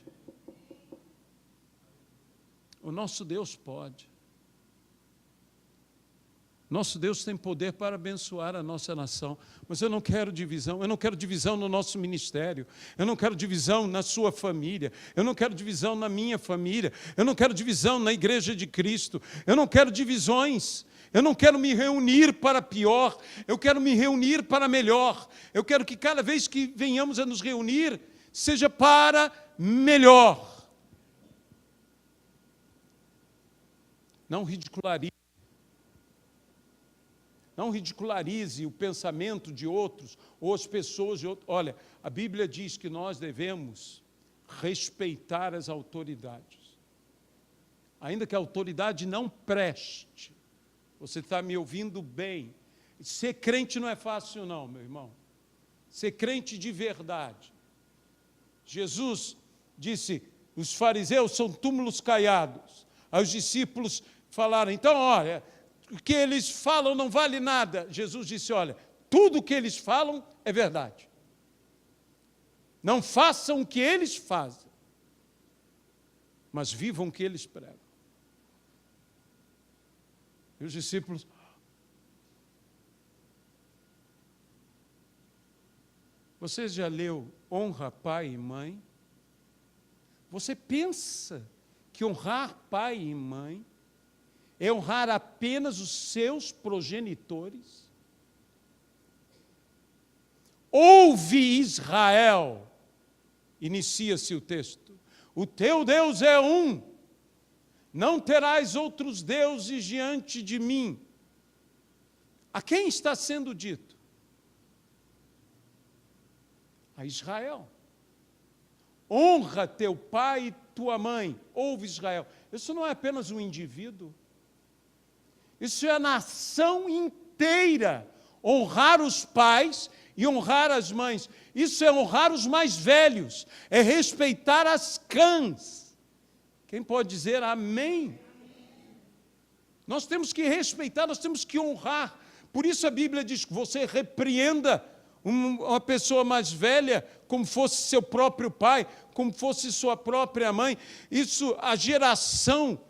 O nosso Deus pode. Nosso Deus tem poder para abençoar a nossa nação. Mas eu não quero divisão. Eu não quero divisão no nosso ministério. Eu não quero divisão na sua família. Eu não quero divisão na minha família. Eu não quero divisão na igreja de Cristo. Eu não quero divisões. Eu não quero me reunir para pior. Eu quero me reunir para melhor. Eu quero que cada vez que venhamos a nos reunir, seja para melhor. Não ridicularize. Não ridicularize o pensamento de outros ou as pessoas de outros. Olha, a Bíblia diz que nós devemos respeitar as autoridades. Ainda que a autoridade não preste. Você está me ouvindo bem. Ser crente não é fácil não, meu irmão. Ser crente de verdade. Jesus disse, os fariseus são túmulos caiados. Aí os discípulos falaram, então, olha, o que eles falam não vale nada. Jesus disse, olha, tudo o que eles falam é verdade. Não façam o que eles fazem, mas vivam o que eles pregam. E os discípulos... Você já leu Honra pai e mãe? Você pensa que honrar pai e mãe é honrar apenas os seus progenitores? Ouve, Israel, inicia-se o texto, o teu Deus é um, não terás outros deuses diante de mim. A quem está sendo dito? A Israel. Honra teu pai e tua mãe. Ouve, Israel. Isso não é apenas um indivíduo. Isso é a nação inteira. Honrar os pais e honrar as mães. Isso é honrar os mais velhos, é respeitar as cãs. Quem pode dizer amém? Nós temos que respeitar, nós temos que honrar. Por isso a Bíblia diz que você repreenda uma pessoa mais velha como fosse seu próprio pai, como fosse sua própria mãe. Isso, a geração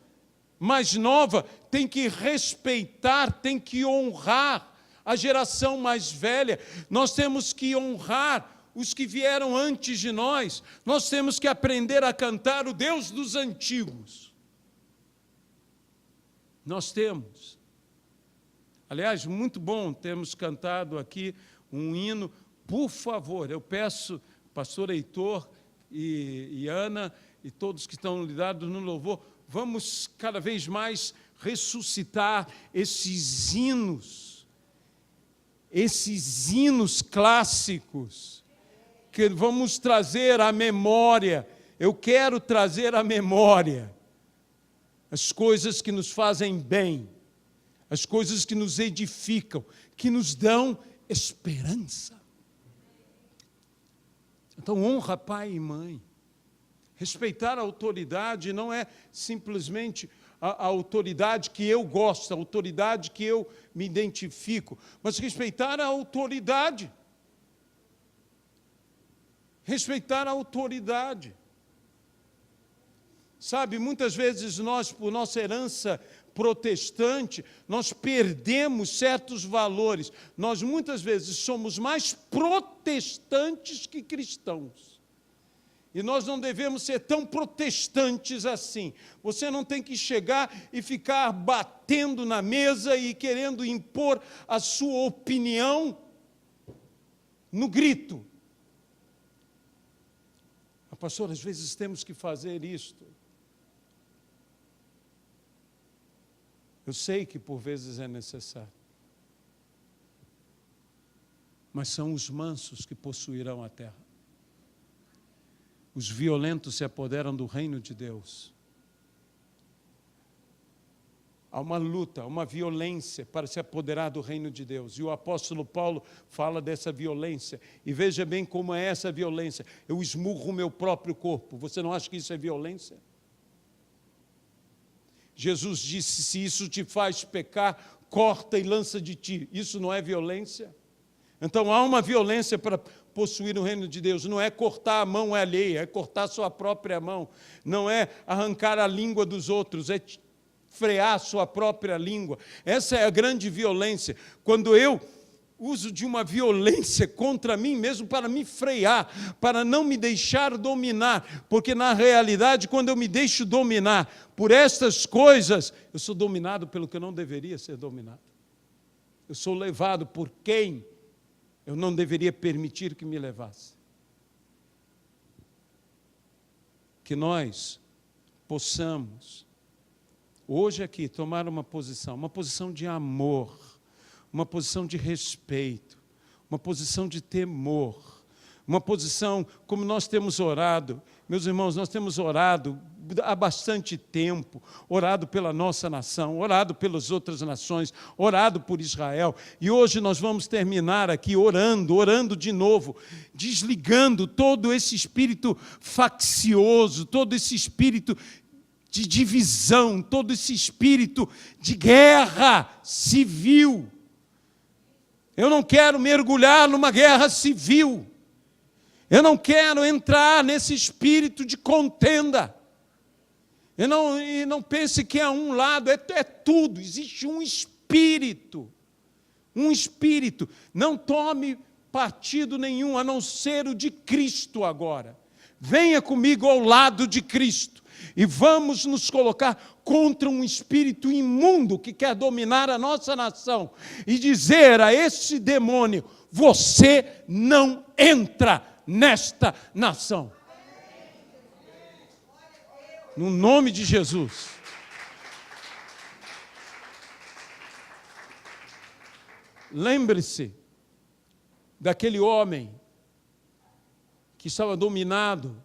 mais nova tem que respeitar, tem que honrar a geração mais velha. Nós temos que honrar os que vieram antes de nós. Nós temos que aprender a cantar o Deus dos antigos. Nós temos. Aliás, muito bom termos cantado aqui um hino. Por favor, eu peço, pastor Heitor e Ana e todos que estão ligados no louvor, vamos cada vez mais ressuscitar esses hinos clássicos, que vamos trazer à memória. Eu quero trazer à memória as coisas que nos fazem bem, as coisas que nos edificam, que nos dão esperança. Então, honra pai e mãe. Respeitar a autoridade não é simplesmente a autoridade que eu gosto, a autoridade que eu me identifico, mas respeitar a autoridade. Respeitar a autoridade. Sabe, muitas vezes nós, por nossa herança protestante, nós perdemos certos valores. Nós, muitas vezes, somos mais protestantes que cristãos. E nós não devemos ser tão protestantes assim. Você não tem que chegar e ficar batendo na mesa e querendo impor a sua opinião no grito. Pastor, às vezes temos que fazer isto. Eu sei que por vezes é necessário. Mas são os mansos que possuirão a terra. Os violentos se apoderam do reino de Deus. Há uma luta, uma violência para se apoderar do reino de Deus. E o apóstolo Paulo fala dessa violência. E veja bem como é essa violência. Eu esmurro o meu próprio corpo. Você não acha que isso é violência? Jesus disse, se isso te faz pecar, corta e lança de ti. Isso não é violência? Então há uma violência para possuir o reino de Deus. Não é cortar a mão alheia, é cortar a sua própria mão. Não é arrancar a língua dos outros, é frear a sua própria língua. Essa é a grande violência. Quando eu uso de uma violência contra mim mesmo para me frear, para não me deixar dominar, porque na realidade, quando eu me deixo dominar por estas coisas, eu sou dominado pelo que eu não deveria ser dominado. Eu sou levado por quem eu não deveria permitir que me levasse. Que nós possamos hoje aqui tomar uma posição de amor, uma posição de respeito, uma posição de temor, uma posição como nós temos orado. Meus irmãos, nós temos orado há bastante tempo, orado pela nossa nação, orado pelas outras nações, orado por Israel. E hoje nós vamos terminar aqui orando de novo, desligando todo esse espírito faccioso, todo esse espírito de divisão, todo esse espírito de guerra civil. Eu não quero mergulhar numa guerra civil. Eu não quero entrar nesse espírito de contenda. E não pense que é um lado, é tudo. Existe um espírito. Um espírito. Não tome partido nenhum, a não ser o de Cristo agora. Venha comigo ao lado de Cristo. E vamos nos colocar contra um espírito imundo que quer dominar a nossa nação e dizer a esse demônio, você não entra nesta nação. No nome de Jesus. Lembre-se daquele homem que estava dominado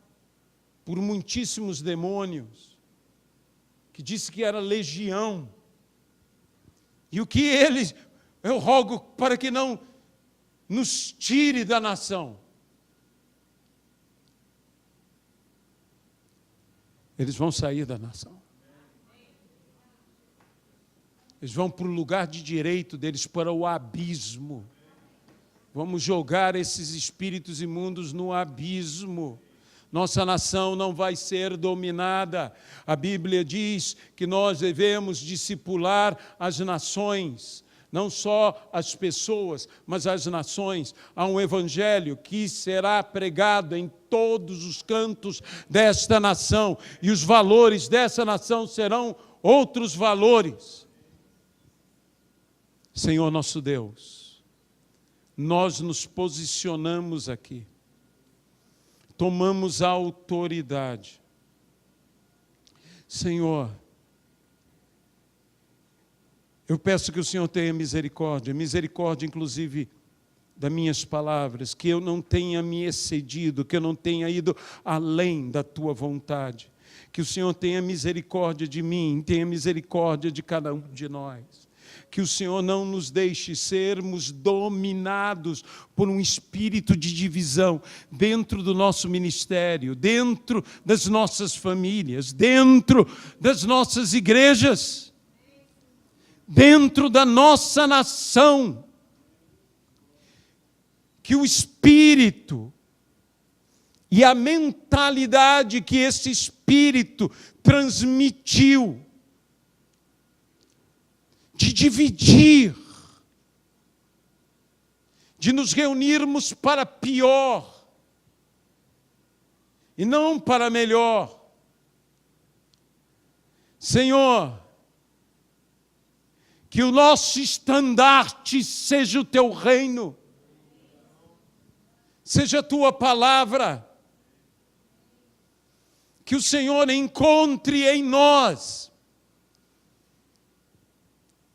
por muitíssimos demônios, que disse que era legião. E o que eu rogo para que não nos tire da nação. Eles vão sair da nação. Eles vão para o lugar de direito deles, para o abismo. Vamos jogar esses espíritos imundos no abismo. Nossa nação não vai ser dominada. A Bíblia diz que nós devemos discipular as nações, não só as pessoas, mas as nações. Há um evangelho que será pregado em todos os cantos desta nação, e os valores dessa nação serão outros valores. Senhor nosso Deus, nós nos posicionamos aqui, tomamos a autoridade. Senhor, eu peço que o Senhor tenha misericórdia, inclusive das minhas palavras, que eu não tenha me excedido, que eu não tenha ido além da Tua vontade. Que o Senhor tenha misericórdia de mim, tenha misericórdia de cada um de nós. Que o Senhor não nos deixe sermos dominados por um espírito de divisão dentro do nosso ministério, dentro das nossas famílias, dentro das nossas igrejas, dentro da nossa nação. Que o espírito e a mentalidade que esse espírito transmitiu, de dividir, de nos reunirmos para pior e não para melhor. Senhor, que o nosso estandarte seja o Teu reino, seja a Tua palavra, que o Senhor encontre em nós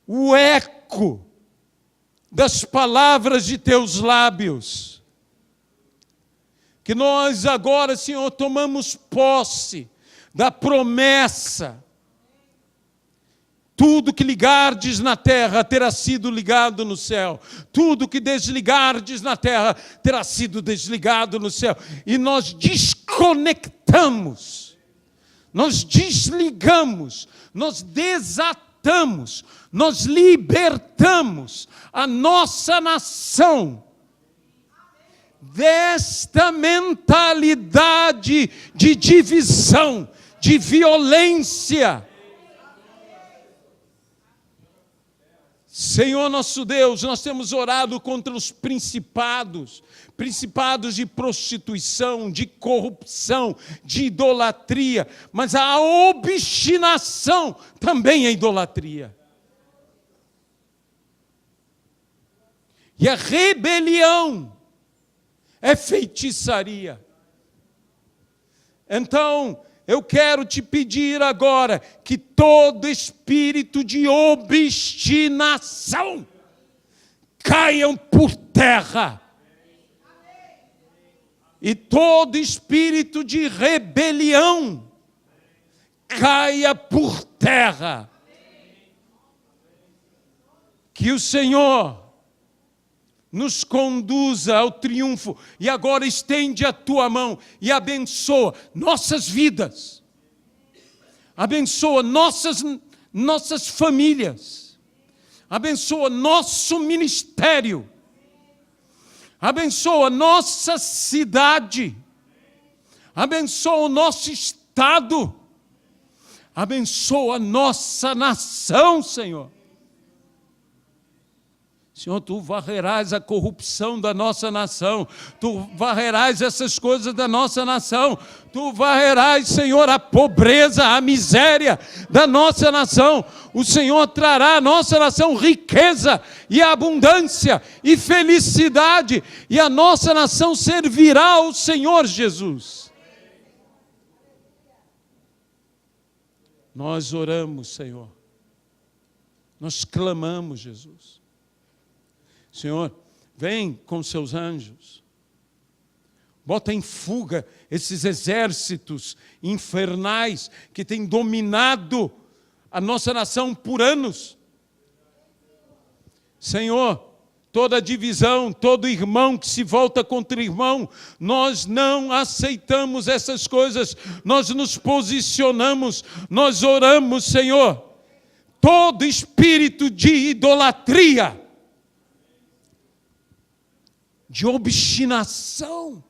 o eco das palavras de Teus lábios. Que nós agora, Senhor, tomamos posse da promessa. Tudo que ligardes na terra terá sido ligado no céu. Tudo que desligardes na terra terá sido desligado no céu. E nós desconectamos, nós desligamos, nós desatamos, nós libertamos a nossa nação desta mentalidade de divisão, de violência. Senhor nosso Deus, nós temos orado contra os principados de prostituição, de corrupção, de idolatria, mas a obstinação também é idolatria. E a rebelião é feitiçaria. Então, eu quero te pedir agora que todo espírito de obstinação caiam por terra. E todo espírito de rebelião caia por terra. Que o Senhor nos conduza ao triunfo. E agora estende a Tua mão e abençoa nossas vidas. Abençoa nossas famílias. Abençoa nosso ministério. Abençoa nossa cidade. Abençoa o nosso estado. Abençoa nossa nação, Senhor. Senhor, Tu varrerás a corrupção da nossa nação, Tu varrerás essas coisas da nossa nação, Tu varrerás, Senhor, a pobreza, a miséria da nossa nação. O Senhor trará à nossa nação riqueza e abundância e felicidade, e a nossa nação servirá ao Senhor Jesus. Nós oramos, Senhor, nós clamamos, Jesus. Senhor, vem com seus anjos, bota em fuga esses exércitos infernais que têm dominado a nossa nação por anos. Senhor, toda divisão, todo irmão que se volta contra irmão. Nós não aceitamos essas coisas, nós nos posicionamos, nós oramos, Senhor. Todo espírito de idolatria, de obstinação,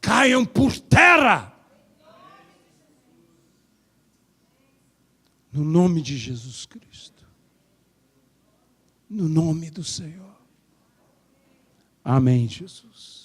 caiam por terra. No nome de Jesus Cristo. No nome do Senhor. Amém, Jesus.